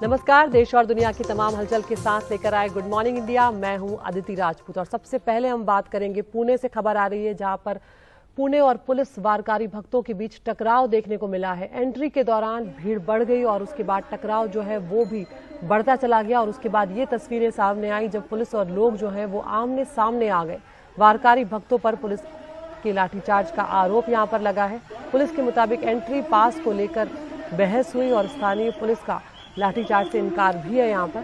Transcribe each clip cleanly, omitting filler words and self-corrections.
नमस्कार, देश और दुनिया की तमाम हलचल के साथ लेकर आए गुड मॉर्निंग इंडिया। मैं हूं अदिति राजपूत और सबसे पहले हम बात करेंगे पुणे से। खबर आ रही है जहां पर पुणे और पुलिस वारकारी भक्तों के बीच टकराव देखने को मिला है। एंट्री के दौरान भीड़ बढ़ गई और उसके बाद टकराव जो है वो भी बढ़ता चला गया और उसके बाद ये तस्वीरें सामने आई जब पुलिस और लोग जो है वो आमने सामने आ गए। वारकारी भक्तों पर पुलिस के लाठीचार्ज का आरोप यहाँ पर लगा है। पुलिस के मुताबिक एंट्री पास को लेकर बहस हुई और स्थानीय पुलिस का लाठीचार्ज से इनकार भी है यहाँ पर,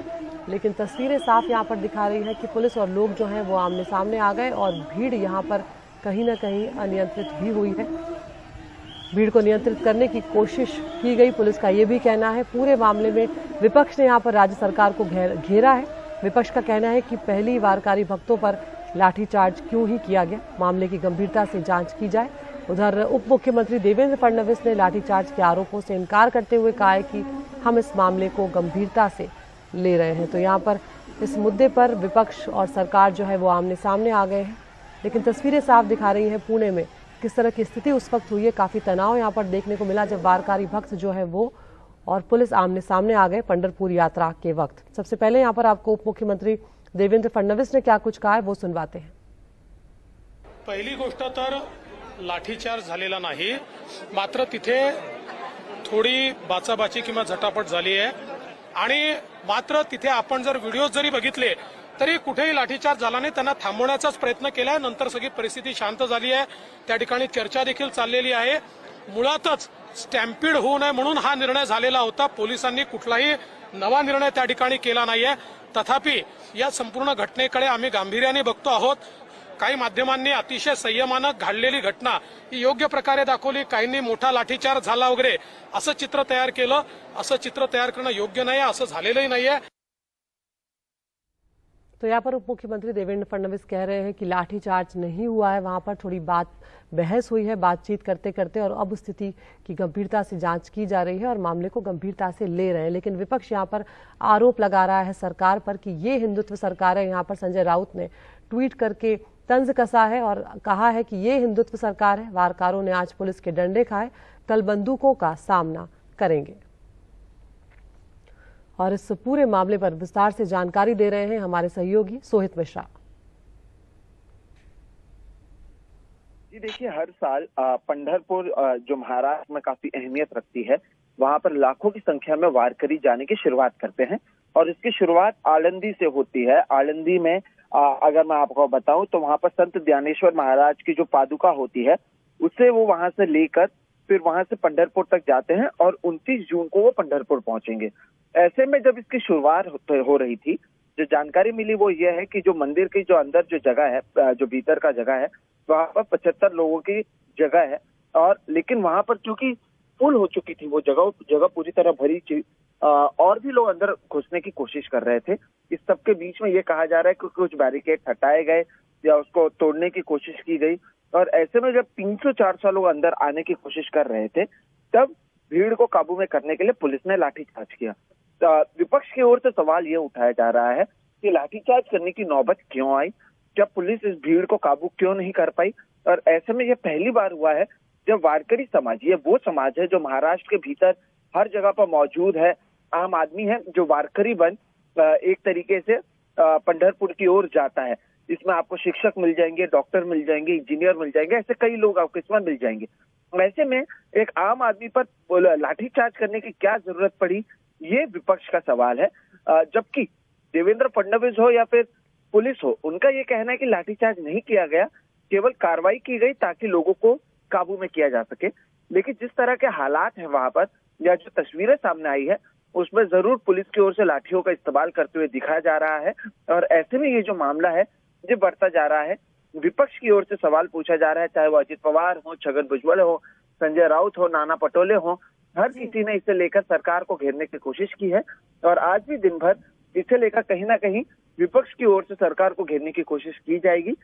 लेकिन तस्वीरें साफ यहाँ पर दिखा रही है कि पुलिस और लोग जो हैं वो आमने सामने आ गए और भीड़ यहाँ पर कहीं ना कहीं अनियंत्रित भी हुई है। भीड़ को नियंत्रित करने की कोशिश की गई, पुलिस का ये भी कहना है। पूरे मामले में विपक्ष ने यहाँ पर राज्य सरकार को घेरा है। विपक्ष का कहना है कि पहली वारकारी भक्तों पर लाठीचार्ज क्यों ही किया गया, मामले की गंभीरता से जांच की जाए। उधर उप मुख्यमंत्री देवेंद्र फडणवीस ने लाठीचार्ज के आरोपों से इनकार करते हुए कहा है कि हम इस मामले को गंभीरता से ले रहे हैं। तो यहाँ पर इस मुद्दे पर विपक्ष और सरकार जो है वो आमने सामने आ गए हैं, लेकिन तस्वीरें साफ दिखा रही हैं पुणे में किस तरह की स्थिति उस वक्त हुई है। काफी तनाव यहाँ पर देखने को मिला जब वारकारी भक्त जो है वो और पुलिस आमने सामने आ गए पंढरपुर यात्रा के वक्त। सबसे पहले यहाँ पर आपको उप मुख्यमंत्री देवेंद्र फडणवीस ने क्या कुछ कहा है वो सुनवाते हैं। पहिली गोष्ट तर लाठीचार्ज झालेला नाही, मात्र तिथे थोडी बाचाबाची किंवा झटापट झाली आहे आणि मात्र तिथे आपण जर व्हिडिओ जरी बघितले तरी कुठेही लाठीचार्ज झाला नाही। त्यांना थांबवण्याचाच प्रयत्न केलाय, नंतर सगळी परिस्थिती शांत झाली आहे। त्या ठिकाणी चर्चा देखील चाललेली आहे। मुळातच स्टॅम्पीड होऊ नये म्हणून हा निर्णय झालेला होता। पोलिसांनी कुठलाही नवा निर्णय त्या ठिकाणी केला नाहीये। तथापि या संपूर्ण घटनेकडे आम्ही गांभीर्याने बघतो आहोत। काही माध्यमांनी अतिशय संयमानं घडलेली घटना ही योग्य प्रकारे दाखवली, काहींनी मोठा लाठीचार्ज झाला वगैरे असं चित्र तयार केलं। असं चित्र तयार करणं योग्य नाही, असं झालेलंही नाहीये। तो यहाँ पर उप मुख्यमंत्री देवेंद्र फडणवीस कह रहे हैं कि लाठीचार्ज नहीं हुआ है, वहां पर थोड़ी बहस हुई है बातचीत करते करते और अब स्थिति की गंभीरता से जांच की जा रही है और मामले को गंभीरता से ले रहे हैं। लेकिन विपक्ष यहाँ पर आरोप लगा रहा है सरकार पर कि ये हिंदुत्व सरकार है। यहाँ पर संजय राउत ने ट्वीट करके तंज कसा है और कहा है कि ये हिंदुत्व सरकार है। वारकारों ने आज पुलिस के डंडे खाए, कल बंदूकों का सामना करेंगे। और इस पूरे मामले पर विस्तार से जानकारी दे रहे हैं हमारे सहयोगी सोहित मिश्रा। जी देखिए, हर साल पंढरपुर जो महाराष्ट्र में काफी अहमियत रखती है, वहां पर लाखों की संख्या में वारकरी जाने की शुरुआत करते हैं और इसकी शुरुआत आळंदी से होती है। आळंदी में अगर मैं आपको बताऊं तो वहां पर संत ज्ञानेश्वर महाराज की जो पादुका होती है उससे वो वहां से लेकर फिर वहां से पंढरपुर तक जाते हैं और 29 जून को वो पंढरपुर पहुंचेंगे। ऐसे में जब इसकी शुरुआत हो रही थी, जो जानकारी मिली वो ये है कि जो मंदिर की जो अंदर जो जगह है, जो भीतर का जगह है, वहां पर 75 लोगों की जगह है और लेकिन वहां पर क्योंकि फुल हो चुकी थी वो जगह पूरी तरह भरी थी और भी लोग अंदर घुसने की कोशिश कर रहे थे। इस सबके बीच में ये कहा जा रहा है कि कुछ बैरिकेड हटाए गए या उसको तोड़ने की कोशिश की गई और ऐसे में जब 300-400 लोग अंदर आने की कोशिश कर रहे थे तब भीड़ को काबू में करने के लिए पुलिस ने लाठीचार्ज किया। विपक्ष की ओर से सवाल ये उठाया जा रहा है कि लाठीचार्ज करने की नौबत क्यों आई, जब पुलिस इस भीड़ को काबू क्यों नहीं कर पाई। और ऐसे में यह पहली बार हुआ है जब वारकरी समाज, ये वो समाज है जो महाराष्ट्र के भीतर हर जगह पर मौजूद है, आम आदमी है जो वारकरी बन एक तरीके से पंढरपुर की ओर जाता है। इसमें आपको शिक्षक मिल जाएंगे, डॉक्टर मिल जाएंगे, इंजीनियर मिल जाएंगे, ऐसे कई लोग आपको इसमें मिल जाएंगे। ऐसे में एक आम आदमी पर लाठीचार्ज करने की क्या जरूरत पड़ी, ये विपक्ष का सवाल है। जबकि देवेंद्र फडणवीस हो या फिर पुलिस हो, उनका ये कहना है कि लाठीचार्ज नहीं किया गया, केवल कार्रवाई की गई ताकि लोगों को काबू में किया जा सके। लेकिन जिस तरह के हालात हैं वहां पर या जो तस्वीरें सामने आई है उसमें जरूर पुलिस की ओर से लाठियों का इस्तेमाल करते हुए दिखाया जा रहा है और ऐसे में ये जो मामला है ये बढ़ता जा रहा है। विपक्ष की ओर से सवाल पूछा जा रहा है, चाहे वो अजित पवार हो, छगन भुजबल हो, संजय राउत हो, नाना पटोले हो, हर किसी ने इसे लेकर सरकार को घेरने की कोशिश की है और आज भी दिन भर इसे लेकर कहीं ना कहीं विपक्ष की ओर से सरकार को घेरने की कोशिश की जाएगी।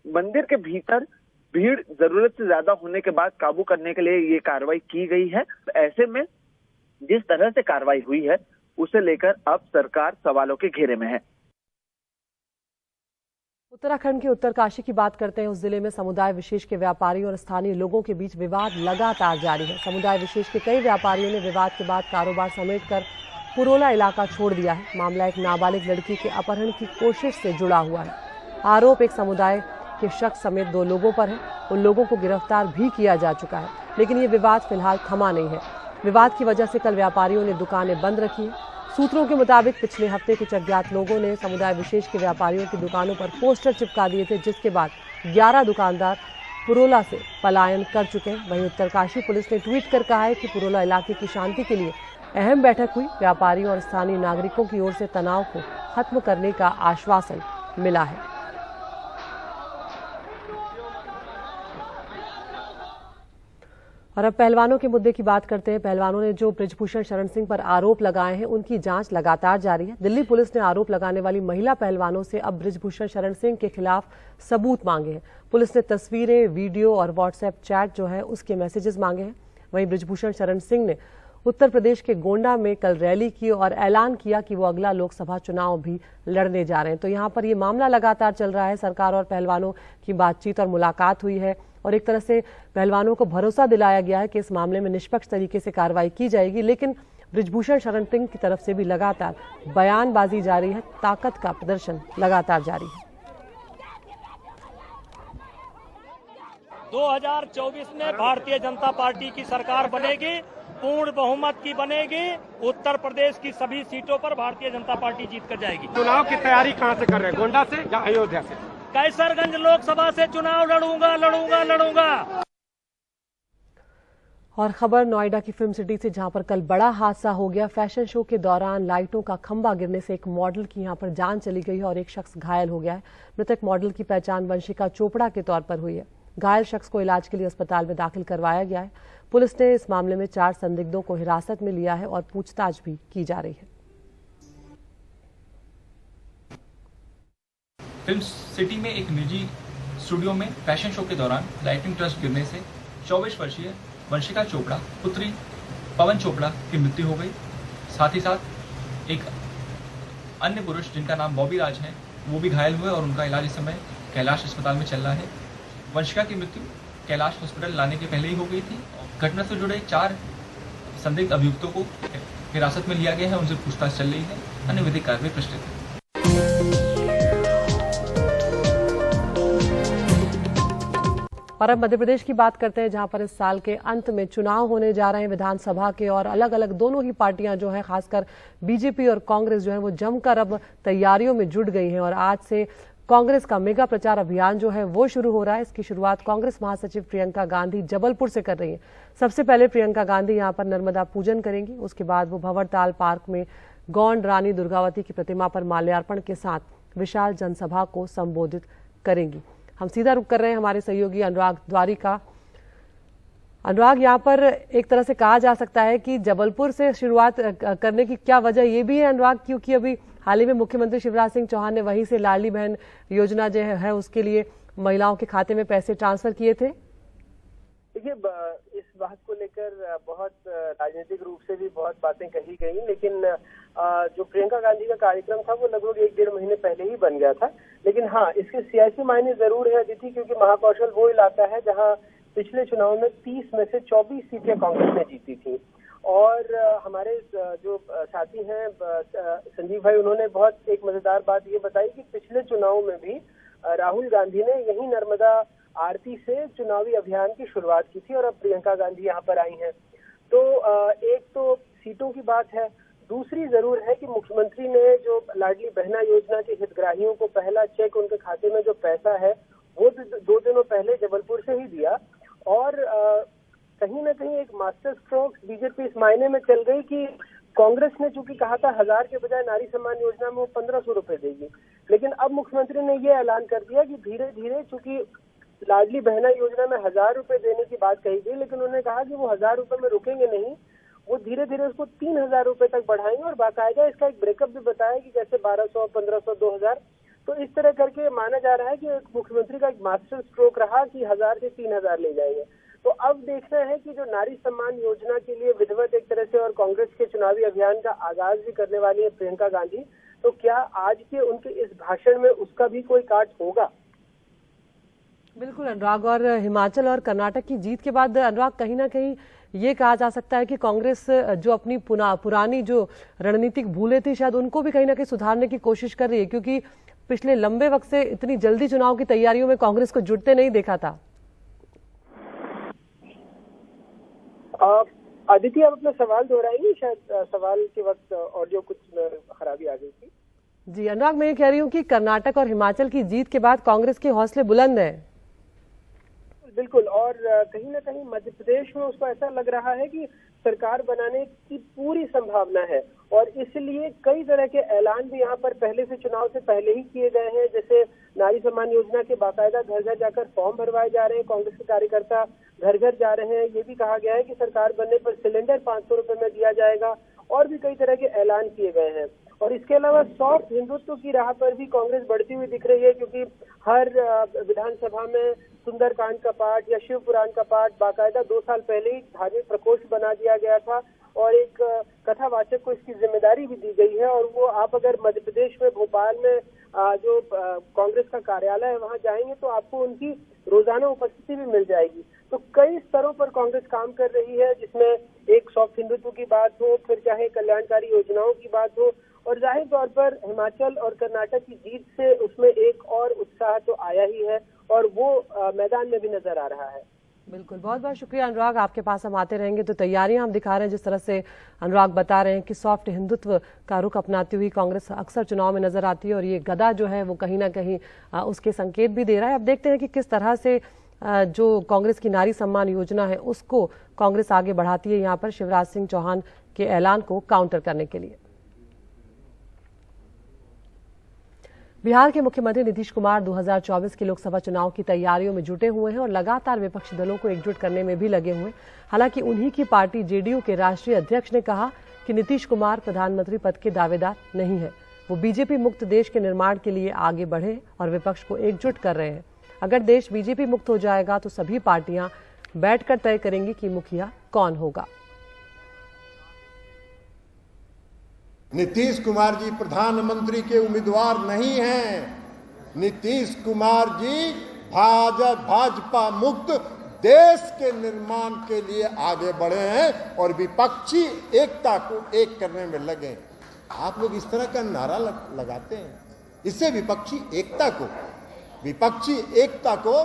मंदिर के भीतर भीड़ जरूरत से ज्यादा होने के बाद काबू करने के लिए ये कार्रवाई की गई है। ऐसे में जिस तरह से कार्रवाई हुई है उसे लेकर अब सरकार सवालों के घेरे में है। उत्तराखंड के उत्तरकाशी की बात करते हैं। उस जिले में समुदाय विशेष के व्यापारियों और स्थानीय लोगों के बीच विवाद लगातार जारी है। समुदाय विशेष के कई व्यापारियों ने विवाद के बाद कारोबार समेटकर पुरोला इलाका छोड़ दिया है। मामला एक नाबालिग लड़की के अपहरण की कोशिश से जुड़ा हुआ है। आरोप एक समुदाय के शख्स समेत 2 लोगों पर है। उन लोगों को गिरफ्तार भी किया जा चुका है, लेकिन ये विवाद फिलहाल थमा नहीं है। विवाद की वजह से कल व्यापारियों ने दुकानें बंद रखी है। सूत्रों के मुताबिक पिछले हफ्ते कुछ अज्ञात लोगों ने समुदाय विशेष के व्यापारियों की दुकानों पर पोस्टर चिपका दिए थे, जिसके बाद 11 दुकानदार पुरोला से पलायन कर चुके हैं। वहीं उत्तरकाशी पुलिस ने ट्वीट कर कहा है कि पुरोला इलाके की शांति के लिए अहम बैठक हुई। व्यापारियों और स्थानीय नागरिकों की ओर से तनाव को खत्म करने का आश्वासन मिला है। और अब पहलवानों के मुद्दे की बात करते हैं। पहलवानों ने जो बृजभूषण शरण सिंह पर आरोप लगाए हैं, उनकी जांच लगातार जारी है। दिल्ली पुलिस ने आरोप लगाने वाली महिला पहलवानों से अब बृजभूषण शरण सिंह के खिलाफ सबूत मांगे हैं। पुलिस ने तस्वीरें, वीडियो और व्हाट्सएप चैट जो है उसके मैसेजेस मांगे हैं। वहीं बृजभूषण शरण सिंह ने उत्तर प्रदेश के गोंडा में कल रैली की और ऐलान किया कि वो अगला लोकसभा चुनाव भी लड़ने जा रहे हैं। तो यहाँ पर ये मामला लगातार चल रहा है। सरकार और पहलवानों की बातचीत और मुलाकात हुई है और एक तरह से पहलवानों को भरोसा दिलाया गया है कि इस मामले में निष्पक्ष तरीके से कार्रवाई की जाएगी। लेकिन बृजभूषण शरण सिंह की तरफ से भी लगातार बयानबाजी जारी है, ताकत का प्रदर्शन लगातार जारी है। 2024 में भारतीय जनता पार्टी की सरकार बनेगी, पूर्ण बहुमत की बनेगी। उत्तर प्रदेश की सभी सीटों पर भारतीय जनता पार्टी जीत कर जाएगी। चुनाव की तैयारी कहां से कर रहे हैं, गोंडा से या अयोध्या से? कैसरगंज लोकसभा से चुनाव लड़ूंगा। और खबर नोएडा की फिल्म सिटी से, जहां पर कल बड़ा हादसा हो गया। फैशन शो के दौरान लाइटों का खंभा गिरने से एक मॉडल की यहां पर जान चली गई है और एक शख्स घायल हो गया है। मृतक मॉडल की पहचान वंशिका चोपड़ा के तौर पर हुई है। घायल शख्स को इलाज के लिए अस्पताल में दाखिल करवाया गया है। पुलिस ने इस मामले में 4 संदिग्धों को हिरासत में लिया है और पूछताछ भी की जा रही है। फिल्म सिटी में एक निजी स्टूडियो में फैशन शो के दौरान लाइटिंग ट्रस्ट गिरने से 24 वर्षीय वंशिका चोपड़ा पुत्री पवन चोपड़ा की मृत्यु हो गई। साथ ही साथ एक अन्य पुरुष जिनका नाम बॉबी राज है, वो भी घायल हुए और उनका इलाज इस समय कैलाश अस्पताल में चल रहा है। वंशिका की मृत्यु कैलाश हॉस्पिटल लाने के पहले ही हो गई थी। घटना से जुड़े 4 संदिग्ध अभियुक्तों को हिरासत में लिया गया है, उनसे पूछताछ चल रही है। अन्य विधिक कार्रवाई प्रस्तुत है। और अब मध्य प्रदेश की बात करते हैं, जहां पर इस साल के अंत में चुनाव होने जा रहे हैं विधानसभा के। और अलग अलग दोनों ही पार्टियां जो है, खासकर बीजेपी और कांग्रेस जो है वो जमकर अब तैयारियों में जुट गई हैं। और आज से कांग्रेस का मेगा प्रचार अभियान जो है वो शुरू हो रहा है। इसकी शुरुआत कांग्रेस महासचिव प्रियंका गांधी जबलपुर से कर रही हैं। सबसे पहले प्रियंका गांधी यहां पर नर्मदा पूजन करेंगी। उसके बाद वो भंवरताल पार्क में गौंड रानी दुर्गावती की प्रतिमा पर माल्यार्पण के साथ विशाल जनसभा को संबोधित करेंगी। हम सीधा रुख कर रहे हैं हमारे सहयोगी अनुराग द्वारी का। अनुराग, यहाँ पर एक तरह से कहा जा सकता है कि जबलपुर से शुरुआत करने की क्या वजह ये भी है अनुराग, क्योंकि अभी हाल ही में मुख्यमंत्री शिवराज सिंह चौहान ने वहीं से लाडली बहन योजना जो है उसके लिए महिलाओं के खाते में पैसे ट्रांसफर किए थे। देखिए, इस बात को लेकर बहुत राजनीतिक रूप से भी बहुत बातें कही गई, लेकिन जो प्रियंका गांधी का कार्यक्रम था वो लगभग 1-1.5 महीने पहले ही बन गया था। लेकिन हाँ, इसके सियासी मायने जरूर है अदिति, क्योंकि महाकौशल वो इलाका है जहाँ पिछले चुनाव में 30 में से 24 सीटें कांग्रेस ने जीती थी। और हमारे जो साथी हैं संजीव भाई, उन्होंने बहुत एक मजेदार बात ये बताई कि पिछले चुनाव में भी राहुल गांधी ने यही नर्मदा आरती से चुनावी अभियान की शुरुआत की थी और अब प्रियंका गांधी यहाँ पर आई हैं। तो एक तो सीटों की बात है, दूसरी जरूर है कि मुख्यमंत्री ने जो लाडली बहना योजना के हितग्राहियों को पहला चेक उनके खाते में जो पैसा है वो 2 दिनों पहले जबलपुर से ही दिया। और कहीं ना कहीं एक मास्टर स्ट्रोक बीजेपी इस मायने में चल गई कि कांग्रेस ने चूंकि कहा था 1000 के बजाय नारी सम्मान योजना में वो 1500 रुपए देगी, लेकिन अब मुख्यमंत्री ने ये ऐलान कर दिया कि धीरे धीरे, चूंकि लाडली बहना योजना में 1000 रुपए देने की बात कही गई, लेकिन उन्होंने कहा कि वो 1000 रुपए में रुकेंगे नहीं, वो धीरे धीरे उसको 3000 रुपए तक बढ़ाएंगे। और बाकायदा इसका एक ब्रेकअप भी बताया कि कैसे 1200, 1500, 2000। तो इस तरह करके माना जा रहा है कि मुख्यमंत्री का एक मास्टर स्ट्रोक रहा कि 1000 से 3000 ले जाएंगे। तो अब देखना है कि जो नारी सम्मान योजना के लिए विधिवत एक तरह से और कांग्रेस के चुनावी अभियान का आगाज भी करने वाली है प्रियंका गांधी, तो क्या आज के उनके इस भाषण में उसका भी कोई काट होगा? बिल्कुल अनुराग, और हिमाचल और कर्नाटक की जीत के बाद अनुराग कहीं ना कहीं ये कहा जा सकता है कि कांग्रेस जो अपनी पुरानी जो रणनीतिक भूलें थी शायद उनको भी कहीं ना कहीं सुधारने की कोशिश कर रही है, क्योंकि पिछले लंबे वक्त से इतनी जल्दी चुनाव की तैयारियों में कांग्रेस को जुटते नहीं देखा था। आदित्य, आप अपना सवाल दोहराएंगे? शायद सवाल के वक्त ऑडियो कुछ खराबी आ गई थी। जी अनुराग, मैं ये कह रही हूँ कि कर्नाटक और हिमाचल की जीत के बाद कांग्रेस के हौसले बुलंद हैं। बिल्कुल, और कहीं ना कहीं मध्य प्रदेश में उसको ऐसा लग रहा है कि सरकार बनाने की पूरी संभावना है, और इसलिए कई तरह के ऐलान भी यहाँ पर पहले से चुनाव से पहले ही किए गए हैं। जैसे नारी सम्मान योजना के बाकायदा घर घर जाकर फॉर्म भरवाए जा रहे हैं, कांग्रेस के कार्यकर्ता घर घर जा रहे हैं। ये भी कहा गया है कि सरकार बनने पर सिलेंडर 500 रुपए में दिया जाएगा, और भी कई तरह के ऐलान किए गए हैं। और इसके अलावा सॉफ्ट हिंदुत्व की राह पर भी कांग्रेस बढ़ती हुई दिख रही है, क्योंकि हर विधानसभा में सुंदरकांड का पाठ या शिव पुराण का पाठ बाकायदा 2 साल पहले ही धार्मिक प्रकोष्ठ बना दिया गया था, और एक कथावाचक को इसकी जिम्मेदारी भी दी गई है। और वो आप अगर मध्य प्रदेश में भोपाल में जो कांग्रेस का कार्यालय है वहां जाएंगे तो आपको उनकी रोजाना उपस्थिति भी मिल जाएगी। तो कई स्तरों पर कांग्रेस काम कर रही है, जिसमें एक सॉफ्ट हिंदुत्व की बात हो, फिर चाहे कल्याणकारी योजनाओं की बात हो, और जाहिर तौर पर हिमाचल और कर्नाटक की जीत से उसमें एक और उत्साह तो आया ही है, और वो मैदान में भी नजर आ रहा है। बिल्कुल, बहुत बहुत शुक्रिया अनुराग, आपके पास हम आते रहेंगे। तो तैयारियां हम दिखा रहे हैं, जिस तरह से अनुराग बता रहे हैं कि सॉफ्ट हिंदुत्व का रुख अपनाती हुई कांग्रेस अक्सर चुनाव में नजर आती है, और ये गदा जो है वो कहीं ना कहीं उसके संकेत भी दे रहा है। अब देखते हैं कि किस तरह से जो कांग्रेस की नारी सम्मान योजना है उसको कांग्रेस आगे बढ़ाती है यहाँ पर शिवराज सिंह चौहान के ऐलान को काउंटर करने के लिए। बिहार के मुख्यमंत्री नीतीश कुमार 2024 के लोकसभा चुनाव की तैयारियों में जुटे हुए हैं और लगातार विपक्षी दलों को एकजुट करने में भी लगे हुए हैं। हालांकि उन्हीं की पार्टी जेडीयू के राष्ट्रीय अध्यक्ष ने कहा कि नीतीश कुमार प्रधानमंत्री पद के दावेदार नहीं है, वो बीजेपी मुक्त देश के निर्माण के लिए आगे बढ़े और विपक्ष को एकजुट कर रहे हैं। अगर देश बीजेपी मुक्त हो जाएगा तो सभी पार्टियां बैठकर तय करेंगी कि मुखिया कौन होगा। नीतीश कुमार जी प्रधानमंत्री के उम्मीदवार नहीं हैं। नीतीश कुमार जी भाजपा मुक्त देश के निर्माण के लिए आगे बढ़े हैं और विपक्षी एकता को एक करने में लगे। आप लोग इस तरह का नारा लगाते हैं, इससे विपक्षी एकता को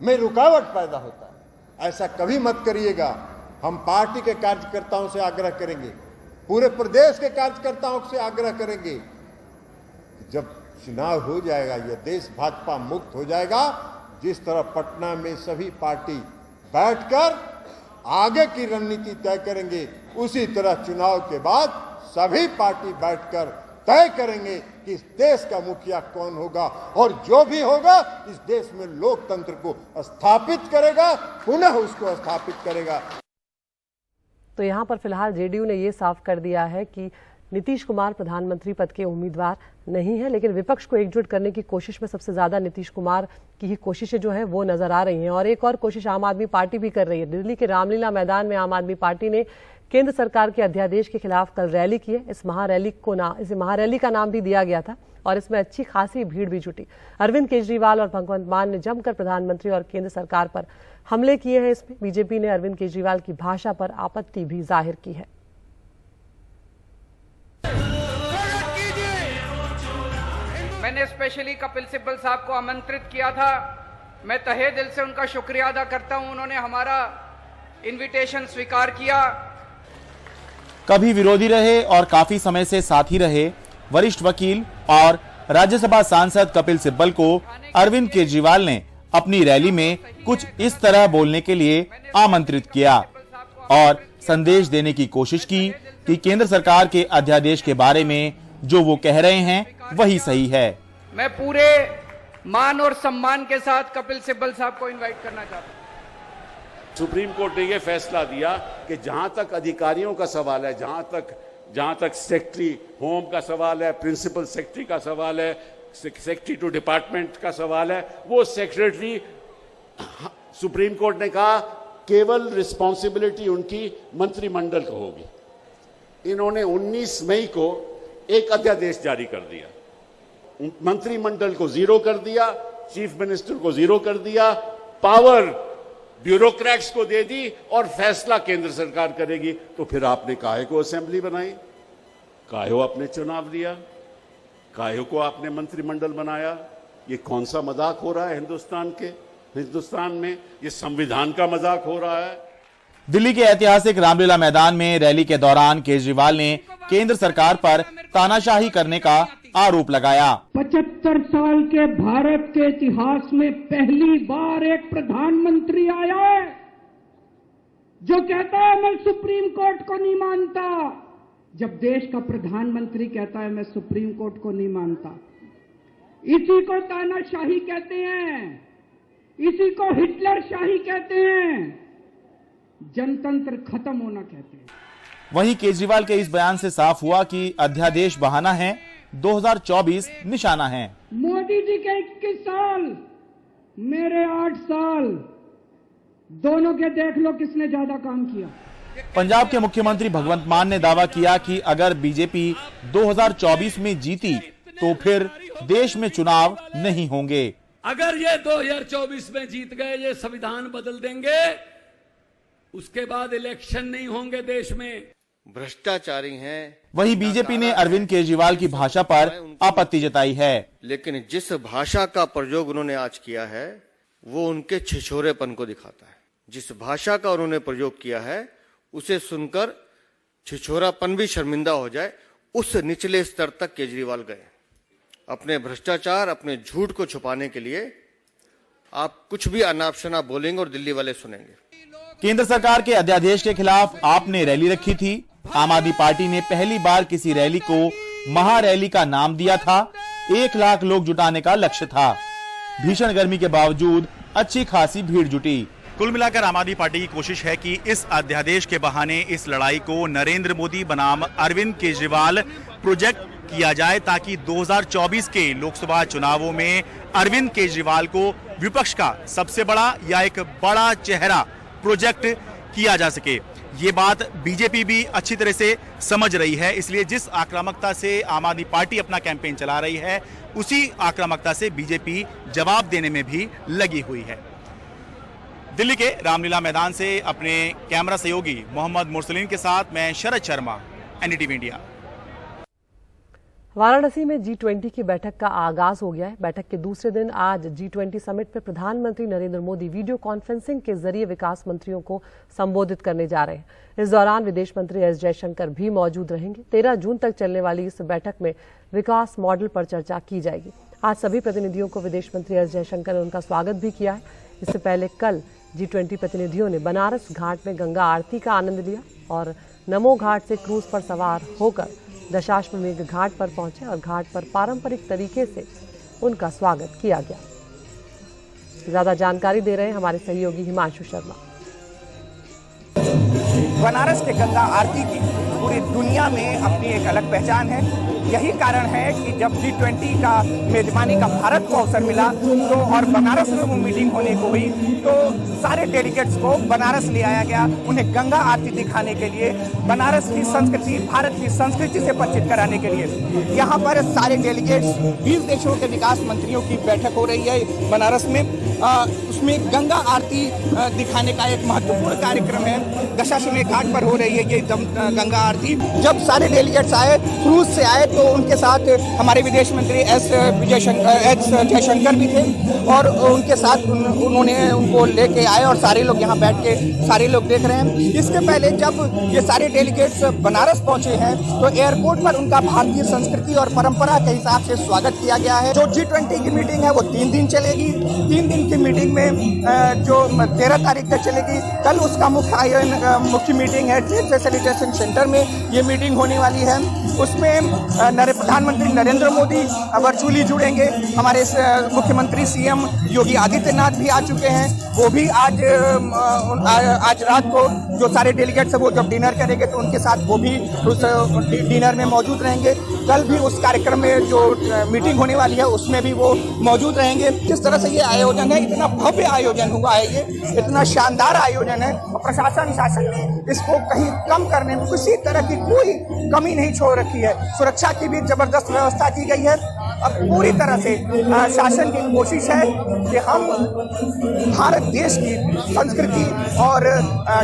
में रुकावट पैदा होता है। ऐसा कभी मत करिएगा। हम पार्टी के कार्यकर्ताओं से आग्रह करेंगे, पूरे प्रदेश के कार्यकर्ताओं से आग्रह करेंगे कि जब चुनाव हो जाएगा, यह देश भाजपा मुक्त हो जाएगा, जिस तरह पटना में सभी पार्टी बैठकर आगे की रणनीति तय करेंगे, उसी तरह चुनाव के बाद सभी पार्टी बैठकर तय करेंगे कि इस देश का मुखिया कौन होगा, और जो भी होगा इस देश में लोकतंत्र को स्थापित करेगा, पुनः उसको स्थापित करेगा। तो यहाँ पर फिलहाल जेडीयू ने ये साफ कर दिया है कि नीतीश कुमार प्रधानमंत्री पद के उम्मीदवार नहीं है, लेकिन विपक्ष को एकजुट करने की कोशिश में सबसे ज्यादा नीतीश कुमार की ही कोशिशें जो है वो नजर आ रही हैं। और एक और कोशिश आम आदमी पार्टी भी कर रही है। दिल्ली के रामलीला मैदान में आम आदमी पार्टी ने केंद्र सरकार के अध्यादेश के खिलाफ कल रैली की है। इस महारैली का नाम भी दिया गया था और इसमें अच्छी खासी भीड़ भी जुटी। अरविंद केजरीवाल और भगवंत मान ने जमकर प्रधानमंत्री और केंद्र सरकार पर हमले किए हैं। इसमें बीजेपी ने अरविंद केजरीवाल की भाषा पर आपत्ति भी जाहिर की है। मैंने स्पेशली कपिल सिब्बल साहब को आमंत्रित किया था। मैं तहे दिल से उनका शुक्रिया अदा करता हूं, उन्होंने हमारा इनविटेशन स्वीकार किया। कभी विरोधी रहे और काफी समय से साथी रहे वरिष्ठ वकील और राज्यसभा सांसद कपिल सिब्बल को अरविंद केजरीवाल ने अपनी रैली में कुछ इस तरह बोलने के लिए आमंत्रित किया और संदेश देने की कोशिश की कि केंद्र सरकार के अध्यादेश के बारे में जो वो कह रहे हैं वही सही है। मैं पूरे मान और सम्मान के साथ कपिल सिब्बल साहब को इनवाइट करना चाहता हूं। सुप्रीम कोर्ट ने यह फैसला दिया कि जहां तक अधिकारियों का सवाल है, जहां तक सेक्रेटरी होम का सवाल है, प्रिंसिपल सेक्रेटरी का सवाल है, सेक्रेटरी टू डिपार्टमेंट का सवाल है, वो सेक्रेटरी, सुप्रीम कोर्ट ने कहा केवल रिस्पॉन्सिबिलिटी उनकी मंत्रिमंडल को होगी। इन्होंने 19 मई को एक अध्यादेश जारी कर दिया, मंत्रिमंडल को जीरो कर दिया, चीफ मिनिस्टर को जीरो कर दिया, पावर ब्यूरोक्रेट्स को दे दी और फैसला केंद्र सरकार करेगी। तो फिर आपने काहे को असेंबली बनाई, काहे को आपने चुनाव दिया, काहे को आपने मंत्रिमंडल बनाया? ये कौन सा मजाक हो रहा है हिंदुस्तान में? ये संविधान का मजाक हो रहा है। दिल्ली के ऐतिहासिक रामलीला मैदान में रैली के दौरान केजरीवाल ने केंद्र सरकार पर तानाशाही करने का आरोप लगाया। 75 साल के भारत के इतिहास में पहली बार एक प्रधानमंत्री आया है जो कहता है मैं सुप्रीम कोर्ट को नहीं मानता। जब देश का प्रधानमंत्री कहता है मैं सुप्रीम कोर्ट को नहीं मानता, इसी को तानाशाही कहते हैं, इसी को हिटलर शाही कहते हैं, जनतंत्र खत्म होना कहते हैं। वहीं केजरीवाल के इस बयान से साफ हुआ कि अध्यादेश बहाना है, 2024 निशाना है। मोदी जी के 21 साल, मेरे 8 साल, दोनों के देख लो किसने ज्यादा काम किया। पंजाब के मुख्यमंत्री भगवंत मान ने दावा किया कि अगर बीजेपी 2024 में जीती तो फिर देश में चुनाव नहीं होंगे। अगर ये 2024 में जीत गए, ये संविधान बदल देंगे, उसके बाद इलेक्शन नहीं होंगे देश में। भ्रष्टाचारी हैं। वहीं बीजेपी ने अरविंद केजरीवाल की भाषा पर आपत्ति जताई है। लेकिन जिस भाषा का प्रयोग उन्होंने आज किया है वो उनके छिछोरेपन को दिखाता है। जिस भाषा का उन्होंने प्रयोग किया है उसे सुनकर छिछोरापन भी शर्मिंदा हो जाए, उस निचले स्तर तक केजरीवाल गए। अपने भ्रष्टाचार, अपने झूठ को छुपाने के लिए आप कुछ भी अनाप शनाप बोलेंगे और दिल्ली वाले सुनेंगे। केंद्र सरकार के अध्यादेश के खिलाफ आपने रैली रखी थी। आम आदमी पार्टी ने पहली बार किसी रैली को महारैली का नाम दिया था। 1 लाख लोग जुटाने का लक्ष्य था। भीषण गर्मी के बावजूद अच्छी खासी भीड़ जुटी। कुल मिलाकर आम आदमी पार्टी की कोशिश है कि इस अध्यादेश के बहाने इस लड़ाई को नरेंद्र मोदी बनाम अरविंद केजरीवाल प्रोजेक्ट किया जाए, ताकि 2024 के लोकसभा चुनावों में अरविंद केजरीवाल को विपक्ष का सबसे बड़ा या एक बड़ा चेहरा प्रोजेक्ट किया जा सके। ये बात बीजेपी भी अच्छी तरह से समझ रही है, इसलिए जिस आक्रामकता से आम आदमी पार्टी अपना कैंपेन चला रही है, उसी आक्रामकता से बीजेपी जवाब देने में भी लगी हुई है। दिल्ली के रामलीला मैदान से अपने कैमरा सहयोगी मोहम्मद मुरसलीन के साथ मैं शरद शर्मा, एनडीटीवी इंडिया। वाराणसी में G20 की बैठक का आगाज हो गया है। बैठक के दूसरे दिन आज G20 समिट में प्रधानमंत्री नरेंद्र मोदी वीडियो कॉन्फ्रेंसिंग के जरिए विकास मंत्रियों को संबोधित करने जा रहे हैं। इस दौरान विदेश मंत्री एस जयशंकर भी मौजूद रहेंगे। 13 जून तक चलने वाली इस बैठक में विकास मॉडल पर चर्चा की जाएगी। आज सभी प्रतिनिधियों को विदेश मंत्री एस जयशंकर ने उनका स्वागत भी किया है। इससे पहले कल G20 प्रतिनिधियों ने बनारस घाट में गंगा आरती का आनंद लिया और नमो घाट से क्रूज पर सवार होकर दशाश्वमेध घाट पर पहुंचे और घाट पर पारंपरिक तरीके से उनका स्वागत किया गया। ज्यादा जानकारी दे रहे हैं हमारे सहयोगी हिमांशु शर्मा। बनारस के गंगा आरती की पूरी दुनिया में अपनी एक अलग पहचान है। यही कारण है कि जब G20 का मेजबानी का भारत को अवसर मिला तो और बनारस में वो मीटिंग होने को हुई तो सारे डेलीगेट्स को बनारस ले आया गया, उन्हें गंगा आरती दिखाने के लिए, बनारस की संस्कृति, भारत की संस्कृति से परिचित कराने के लिए। यहाँ पर सारे डेलीगेट्स 20 देशों के विकास मंत्रियों की बैठक हो रही है बनारस में। उसमें गंगा आरती दिखाने का एक महत्वपूर्ण कार्यक्रम है। दशाश्वमेध घाट पर हो रही है ये गंगा आरती। जब सारे डेलीगेट्स आए, क्रूज से आए, तो उनके साथ हमारे विदेश मंत्री एस जयशंकर भी थे और उनके साथ उन्होंने उनको लेके आए और सारे लोग यहाँ बैठ के सारे लोग देख रहे हैं। इसके पहले जब ये सारे डेलीगेट्स बनारस पहुंचे हैं तो एयरपोर्ट पर उनका भारतीय संस्कृति और परंपरा के हिसाब से स्वागत किया गया है। जो G20 की मीटिंग है वो 3 दिन चलेगी। 3 दिन की मीटिंग में जो 13 तारीख तक चलेगी, कल उसका मुख्य मीटिंग है ट्रेड फैसिलिटेशन सेंटर में ये मीटिंग होने वाली है। उसमें प्रधानमंत्री नरेंद्र मोदी वर्चुअली जुड़ेंगे। हमारे मुख्यमंत्री सीएम योगी आदित्यनाथ भी आ चुके हैं। वो भी आज रात को जो सारे डेलीगेट्स हैं वो जब डिनर करेंगे तो उनके साथ वो भी उस डिनर में मौजूद रहेंगे। कल भी उस कार्यक्रम में जो मीटिंग होने वाली है उसमें भी वो मौजूद रहेंगे। किस तरह से ये आयोजन है, इतना भव्य आयोजन हुआ है, ये इतना शानदार आयोजन है और प्रशासन शासन ने इसको कहीं कम करने में किसी तरह की कोई कमी नहीं छोड़ रखी है। सुरक्षा की भी जबरदस्त व्यवस्था की गई है। अब पूरी तरह से शासन की कोशिश है कि हम भारत देश की संस्कृति और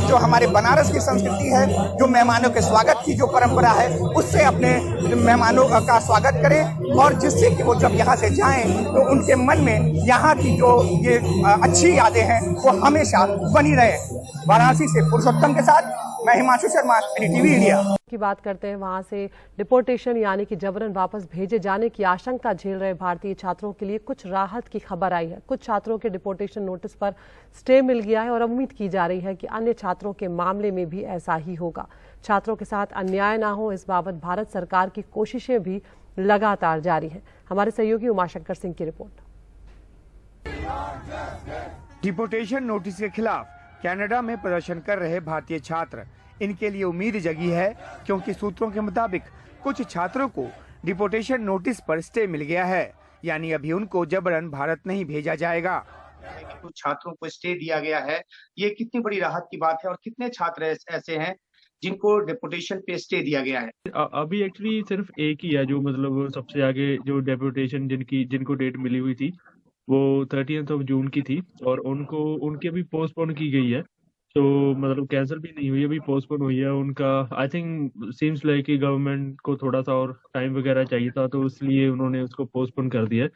जो हमारे बनारस की संस्कृति है, जो मेहमानों के स्वागत की जो परंपरा है, उससे अपने मेहमानों का स्वागत करें और जिससे कि वो जब यहाँ से जाएं तो उनके मन में यहाँ की जो ये अच्छी यादें हैं वो हमेशा बनी रहे। वाराणसी से पुरुषोत्तम के साथ मैं हिमांशु शर्मा, एनडीटीवी इंडिया। की बात करते हैं, वहां से डिपोर्टेशन यानी कि जबरन वापस भेजे जाने की आशंका झेल रहे भारतीय छात्रों के लिए कुछ राहत की खबर आई है। कुछ छात्रों के डिपोर्टेशन नोटिस पर स्टे मिल गया है और उम्मीद की जा रही है कि अन्य छात्रों के मामले में भी ऐसा ही होगा। छात्रों के साथ अन्याय ना हो, इस बाबत भारत सरकार की कोशिशें भी लगातार जारी हैं। हमारे सहयोगी उमाशंकर सिंह की रिपोर्ट। डिपोर्टेशन नोटिस के खिलाफ कनाडा में प्रदर्शन कर रहे भारतीय छात्र, इनके लिए उम्मीद जगी है क्योंकि सूत्रों के मुताबिक कुछ छात्रों को डिपोर्टेशन नोटिस पर स्टे मिल गया है, यानी अभी उनको जबरन भारत नहीं भेजा जाएगा। कुछ छात्रों को स्टे दिया गया है, ये कितनी बड़ी राहत की बात है और कितने छात्र ऐसे हैं जिनको डिपोर्टेशन पे स्टे दिया गया है? अभी एक्चुअली सिर्फ एक ही है जो मतलब सबसे आगे जो डिपोर्टेशन जिनको डेट मिली हुई थी वो 30 जून की थी और उनके भी पोस्टपोन की गई है। तो मतलब कैंसिल भी नहीं हुई, अभी पोस्टपोन हुई है उनका। आई थिंक सीम्स लाइक कि गवर्नमेंट को थोड़ा सा और टाइम वगैरह चाहिए था, तो इसलिए उन्होंने उसको पोस्टपोन कर दिया।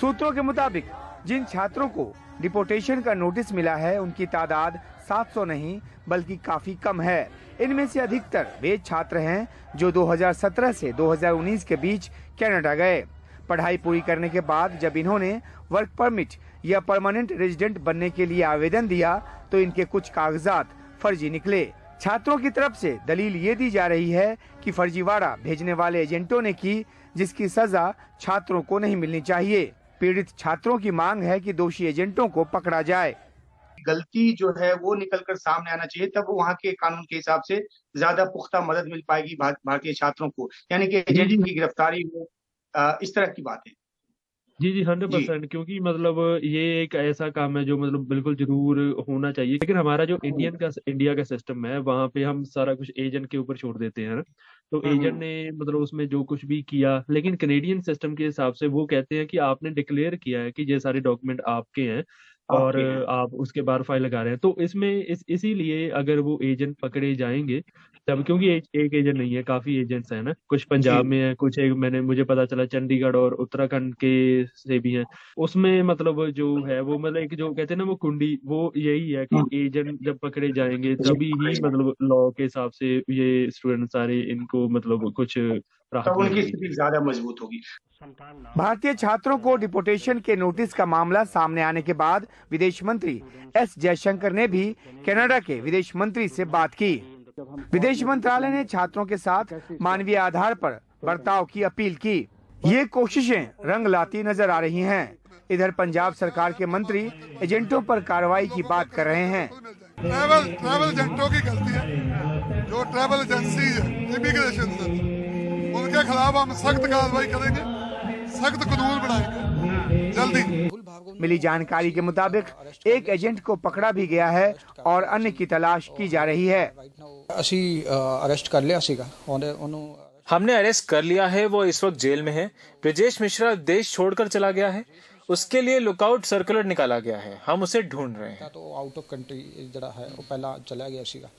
सूत्रों के मुताबिक जिन छात्रों को डिपोर्टेशन का नोटिस मिला है उनकी तादाद 700 नहीं बल्कि काफी कम है। इनमें से अधिकतर वे छात्र हैं जो 2017 से 2019 के बीच कनाडा गए। पढ़ाई पूरी करने के बाद जब इन्होंने वर्क परमिट या परमानेंट रेजिडेंट बनने के लिए आवेदन दिया तो इनके कुछ कागजात फर्जी निकले। छात्रों की तरफ से दलील ये दी जा रही है कि फर्जीवाड़ा भेजने वाले एजेंटों ने की, जिसकी सजा छात्रों को नहीं मिलनी चाहिए। पीड़ित छात्रों की मांग है कि दोषी एजेंटों को पकड़ा जाए। गलती जो है वो निकलकर सामने आना चाहिए, तब वहाँ के कानून के हिसाब से ज्यादा पुख्ता मदद मिल पाएगी भारतीय छात्रों को, यानी कि एजेंट की गिरफ्तारी हो, इस तरह की बात है। जी 100%, क्योंकि मतलब ये एक ऐसा काम है जो मतलब बिल्कुल जरूर होना चाहिए। लेकिन हमारा जो इंडिया का सिस्टम है वहाँ पे हम सारा कुछ एजेंट के ऊपर छोड़ देते हैं ना, तो एजेंट ने मतलब उसमें जो कुछ भी किया। लेकिन कैनेडियन सिस्टम के हिसाब से वो कहते हैं कि आपने डिक्लेयर किया है कि ये सारे डॉक्यूमेंट आपके हैं और आप उसके बाद फाइल लगा रहे हैं। तो इसमें इसीलिए अगर वो एजेंट पकड़े जाएंगे तब, क्योंकि एक एजेंट नहीं है, काफी एजेंट्स हैं ना, कुछ पंजाब में है, कुछ मुझे पता चला चंडीगढ़ और उत्तराखंड के से भी हैं। उसमें मतलब जो है वो मतलब एक जो कहते हैं ना वो कुंडी, वो यही है कि एजेंट जब पकड़े जाएंगे तभी ही मतलब लॉ के हिसाब से ये स्टूडेंट सारे इनको मतलब कुछ तब उनकी स्थिति ज्यादा मजबूत होगी। भारतीय छात्रों को डिपोर्टेशन के नोटिस का मामला सामने आने के बाद विदेश मंत्री एस जयशंकर ने भी कनाडा के विदेश मंत्री से बात की। विदेश मंत्रालय ने छात्रों के साथ मानवीय आधार पर बर्ताव की अपील की। ये कोशिशें रंग लाती नजर आ रही हैं। इधर पंजाब सरकार के मंत्री एजेंटों पर कार्रवाई की बात कर रहे हैं। ट्रैवल एजेंटों की गलती है, जो ट्रैवल एजेंसी इमिग्रेशन उनके खिलाफ हम सख्त कार्रवाई करेंगे, सख्त कानून बनाएंगे जल्दी। मिली जानकारी के मुताबिक एक एजेंट को पकड़ा भी गया है और अन्य की तलाश की जा रही है। हमने अरेस्ट कर लिया है, वो इस वक्त जेल में है। ब्रजेश मिश्रा देश छोड़कर चला गया है, उसके लिए लुकआउट सर्कुलर निकाला गया है, हम उसे ढूंढ रहे हैं। तो आउट ऑफ कंट्री जड़ा है वो पहला चला गया सीगा।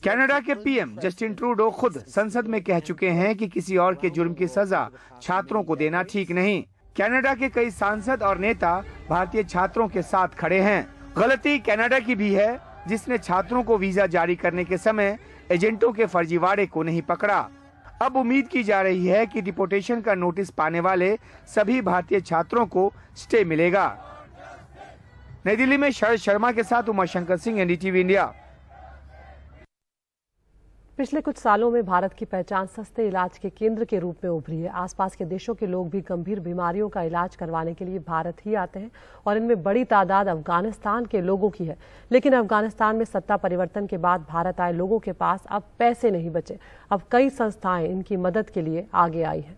कनाडा के पीएम जस्टिन ट्रूडो खुद संसद में कह चुके हैं कि किसी और के जुर्म की सजा छात्रों को देना ठीक नहीं। कनाडा के कई सांसद और नेता भारतीय छात्रों के साथ खड़े हैं। गलती कनाडा की भी है, जिसने छात्रों को वीजा जारी करने के समय एजेंटों के फर्जीवाड़े को नहीं पकड़ा। अब उम्मीद की जा रही है कि डिपोर्टेशन का नोटिस पाने वाले सभी भारतीय छात्रों को स्टे मिलेगा। नई दिल्ली में शरद शर्मा के साथ उमाशंकर सिंह, एनडीटीवी इंडिया। पिछले कुछ सालों में भारत की पहचान सस्ते इलाज के केंद्र के रूप में उभरी है। आसपास के देशों के लोग भी गंभीर बीमारियों का इलाज करवाने के लिए भारत ही आते हैं और इनमें बड़ी तादाद अफगानिस्तान के लोगों की है। लेकिन अफगानिस्तान में सत्ता परिवर्तन के बाद भारत आए लोगों के पास अब पैसे नहीं बचे। अब कई संस्थाएं इनकी मदद के लिए आगे आई हैं।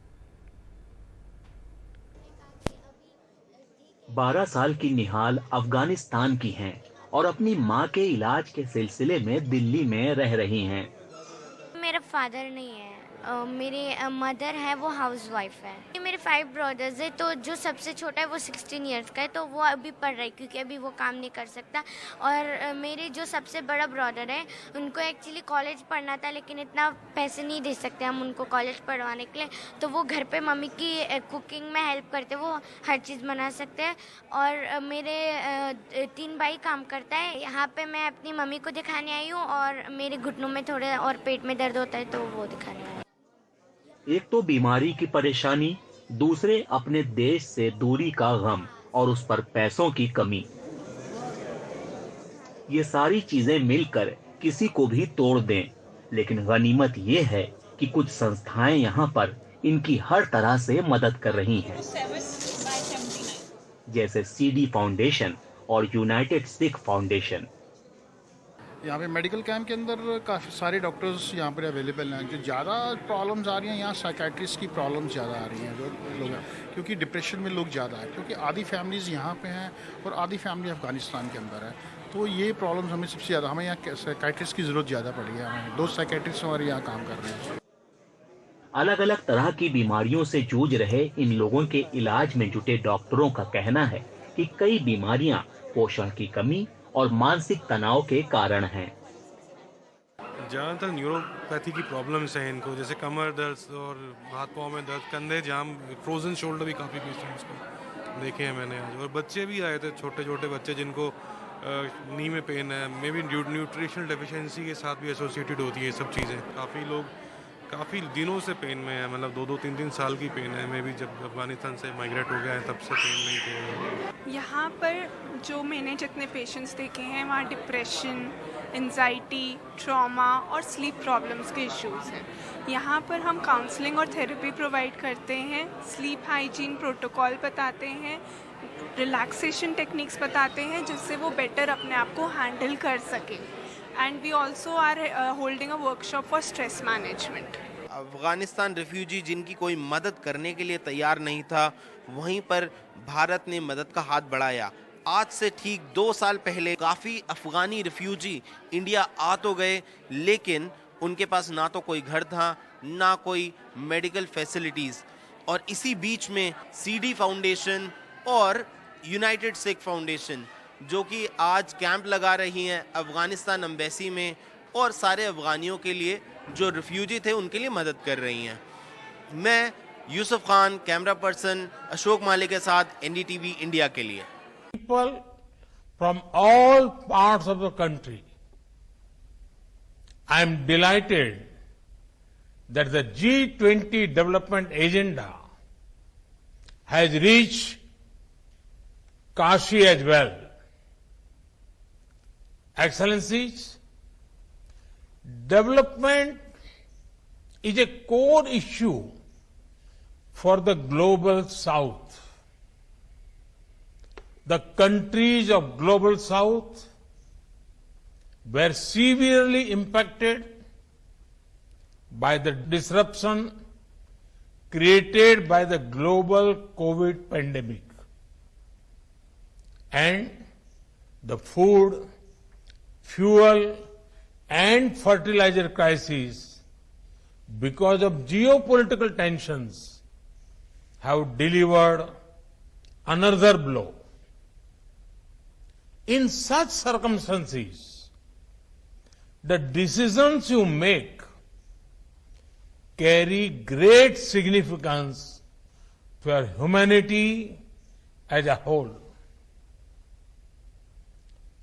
12 साल की निहाल अफगानिस्तान की हैं और अपनी मां के इलाज के सिलसिले में दिल्ली में रह रही हैं। मेरा फादर नहीं है, मेरे मदर है, वो हाउस वाइफ है। मेरे 5 ब्रदर्स है, तो जो सबसे छोटा है वो 16 इयर्स का है, तो वो अभी पढ़ रहा है क्योंकि अभी वो काम नहीं कर सकता। और मेरे जो सबसे बड़ा ब्रदर है उनको एक्चुअली कॉलेज पढ़ना था, लेकिन इतना पैसे नहीं दे सकते हम उनको कॉलेज पढ़वाने के लिए, तो वो घर पे मम्मी की कुकिंग में हेल्प करते, वो हर चीज़ बना सकते हैं। और मेरे 3 भाई काम करता है। यहाँ पे मैं अपनी मम्मी को दिखाने आई हूँ और मेरे घुटनों में थोड़े और पेट में दर्द होता है, तो वो दिखाने आई। एक तो बीमारी की परेशानी, दूसरे अपने देश से दूरी का गम और उस पर पैसों की कमी। ये सारी चीजें मिलकर किसी को भी तोड़ दें, लेकिन गनीमत ये है कि कुछ संस्थाएं यहाँ पर इनकी हर तरह से मदद कर रही हैं, जैसे CD फाउंडेशन और यूनाइटेड सिख फाउंडेशन। यहाँ पे मेडिकल कैंप के अंदर काफ़ी सारे डॉक्टर्स यहाँ पर अवेलेबल हैं। जो ज़्यादा प्रॉब्लम्स आ रही हैं यहाँ साइकेट्रिस्ट की प्रॉब्लम्स ज़्यादा आ रही हैं जो लोग, क्योंकि डिप्रेशन में लोग ज़्यादा हैं, क्योंकि आधी फैमिलीज़ यहाँ पे हैं और आधी फैमिली अफगानिस्तान के अंदर है। तो ये प्रॉब्लम्स हमें सबसे ज़्यादा, हमें यहाँ साइकेट्रिस्ट की ज़रूरत ज़्यादा पड़ी है। हमें 2 साइकेट्रिस्ट हमारे यहाँ काम कर रहे हैं। अलग अलग तरह की बीमारियों से जूझ रहे इन लोगों के इलाज में जुटे डॉक्टरों का कहना है कि कई बीमारियां पोषण की कमी और मानसिक तनाव के कारण हैं। ज़्यादातर न्यूरोपैथी की प्रॉब्लम्स हैं इनको, जैसे कमर दर्द और हाथ पाँव में दर्द, कंधे जाम, फ्रोजन शोल्डर भी काफ़ी पेशेंट्स को देखे हैं मैंने आज। और बच्चे भी आए थे, छोटे छोटे बच्चे जिनको नी में पेन है, मे बी न्यूट्रिशनल डेफिशिएंसी के साथ भी एसोसिएटेड होती है ये सब चीज़ें। काफ़ी लोग काफ़ी दिनों से पेन में है, मतलब 2-2, 3-3 साल की पेन है। मैं भी जब अफगानिस्तान से माइग्रेट हो गया है तब से पेन नहीं थे। यहाँ पर जो मैंने जितने पेशेंट्स देखे हैं वहाँ डिप्रेशन, एंजाइटी, ट्रॉमा और स्लीप प्रॉब्लम्स के इश्यूज़ हैं। यहाँ पर हम काउंसलिंग और थेरेपी प्रोवाइड करते हैं, स्लीप हाइजीन प्रोटोकॉल बताते हैं, रिलैक्सेशन टेक्निक्स बताते हैं जिससे वो बेटर अपने आप को हैंडल कर सकें। And we also are holding a workshop for stress management. Afghanistan refugee जिनकी कोई मदद करने के लिए तैयार नहीं था, वहीं पर भारत ने मदद का हाथ बढ़ाया। आज से ठीक 2 साल पहले काफ़ी अफगानी रिफ्यूजी इंडिया आ तो गए, लेकिन उनके पास ना तो कोई घर था, ना कोई मेडिकल फैसिलिटीज़। और इसी बीच में CD फाउंडेशन और यूनाइटेड सिख फाउंडेशन, जो कि आज कैंप लगा रही हैं अफगानिस्तान एम्बेसी में, और सारे अफगानियों के लिए जो रिफ्यूजी थे उनके लिए मदद कर रही हैं। मैं यूसुफ खान, कैमरा पर्सन अशोक मालिक के साथ NDTV इंडिया के लिए। People from all parts of the country, I am delighted that the G20 development agenda has reached Kashi as well. Excellencies, development is a core issue for the global South. The countries of global South were severely impacted by the disruption created by the global COVID pandemic, and the food, fuel and fertilizer crises, because of geopolitical tensions, have delivered another blow. In such circumstances, the decisions you make carry great significance for humanity as a whole.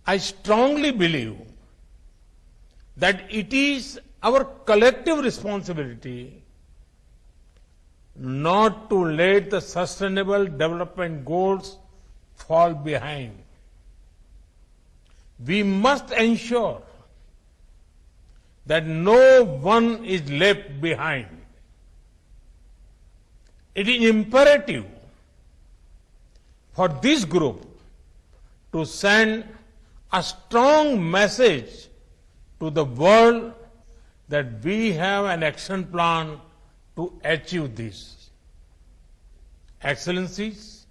I strongly believe that it is our collective responsibility not to let the sustainable development goals fall behind. We must ensure that no one is left behind. It is imperative for this group to send a strong message to the world that we have an action plan to achieve this. Excellencies,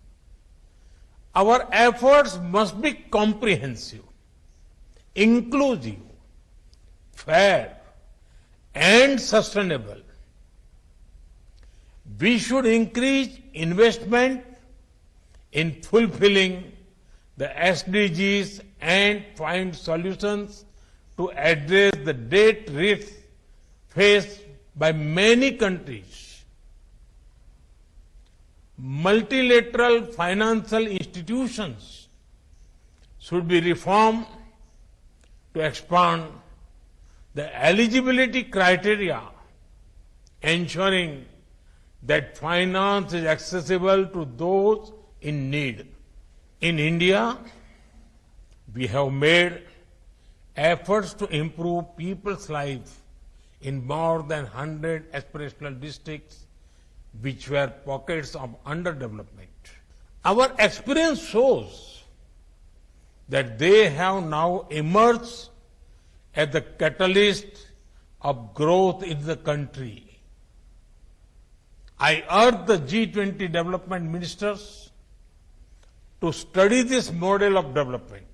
our efforts must be comprehensive, inclusive, fair and sustainable. We should increase investment in fulfilling the SDGs and find solutions to address the debt risk faced by many countries. Multilateral financial institutions should be reformed to expand the eligibility criteria, ensuring that finance is accessible to those in need. In India, we have made efforts to improve people's lives in more than 100 aspirational districts which were pockets of underdevelopment. Our experience shows that they have now emerged as the catalyst of growth in the country. I urge the G20 development ministers to study this model of development.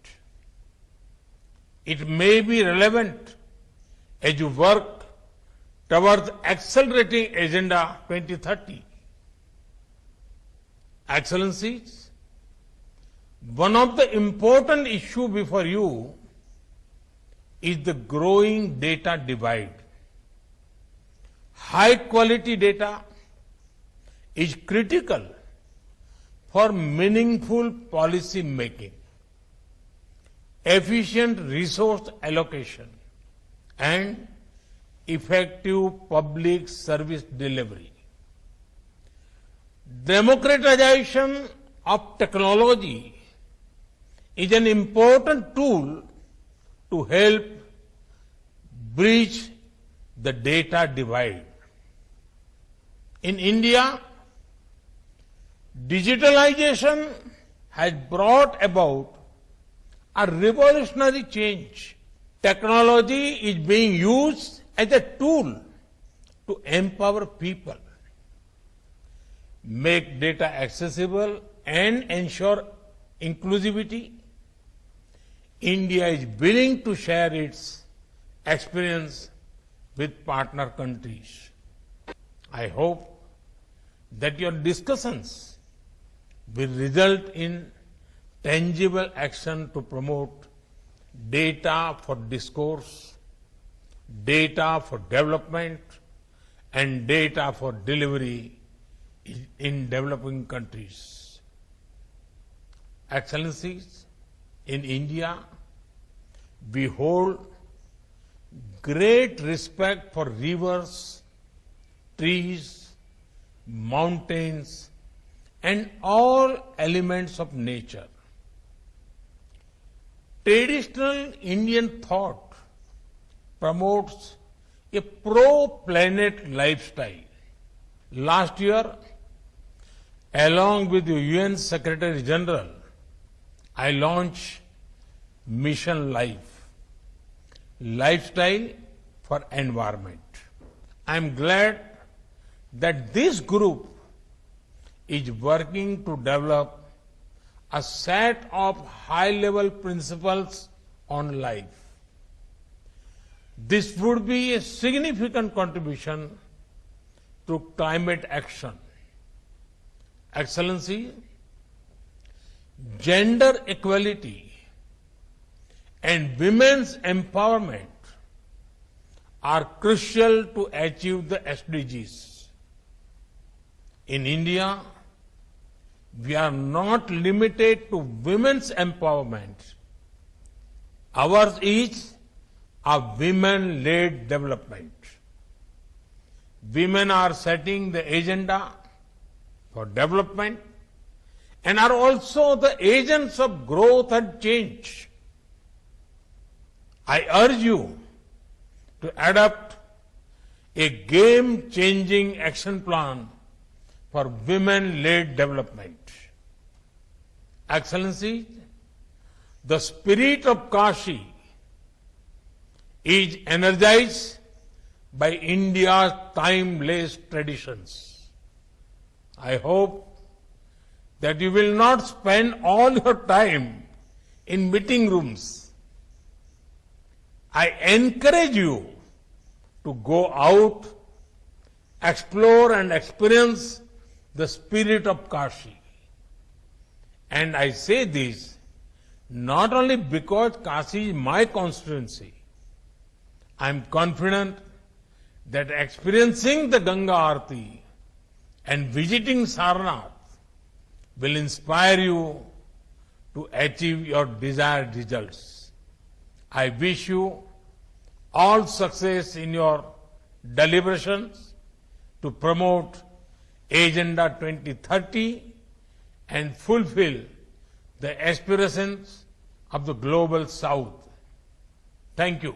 It may be relevant as you work towards accelerating Agenda 2030. Excellencies, one of the important issues before you is the growing data divide. High quality data is critical for meaningful policy making, efficient resource allocation, and effective public service delivery. Democratization of technology is an important tool to help bridge the data divide. In India, digitalization has brought about a revolutionary change. Technology is being used as a tool to empower people, make data accessible, and ensure inclusivity. India is willing to share its experience with partner countries. I hope that your discussions will result in tangible action to promote data for discourse, data for development, and data for delivery in developing countries. Excellencies, in India, we hold great respect for rivers, trees, mountains, and all elements of nature. Traditional Indian thought promotes a pro-planet lifestyle. Last year, along with the UN Secretary General, I launched Mission Life, Lifestyle for Environment. I am glad that this group is working to develop a set of high-level principles on life. This would be a significant contribution to climate action. Excellency, gender equality and women's empowerment are crucial to achieve the SDGs. In India, we are not limited to women's empowerment. Ours is a women-led development. Women are setting the agenda for development and are also the agents of growth and change. I urge you to adopt a game-changing action plan for women-led development. Excellency, the spirit of Kashi is energized by India's timeless traditions. I hope that you will not spend all your time in meeting rooms. I encourage you to go out, explore and experience the spirit of Kashi. And I say this not only because Kashi is my constituency. I am confident that experiencing the Ganga Aarti and visiting Sarnath will inspire you to achieve your desired results. I wish you all success in your deliberations to promote Agenda 2030 and fulfill the aspirations of the Global South. Thank you.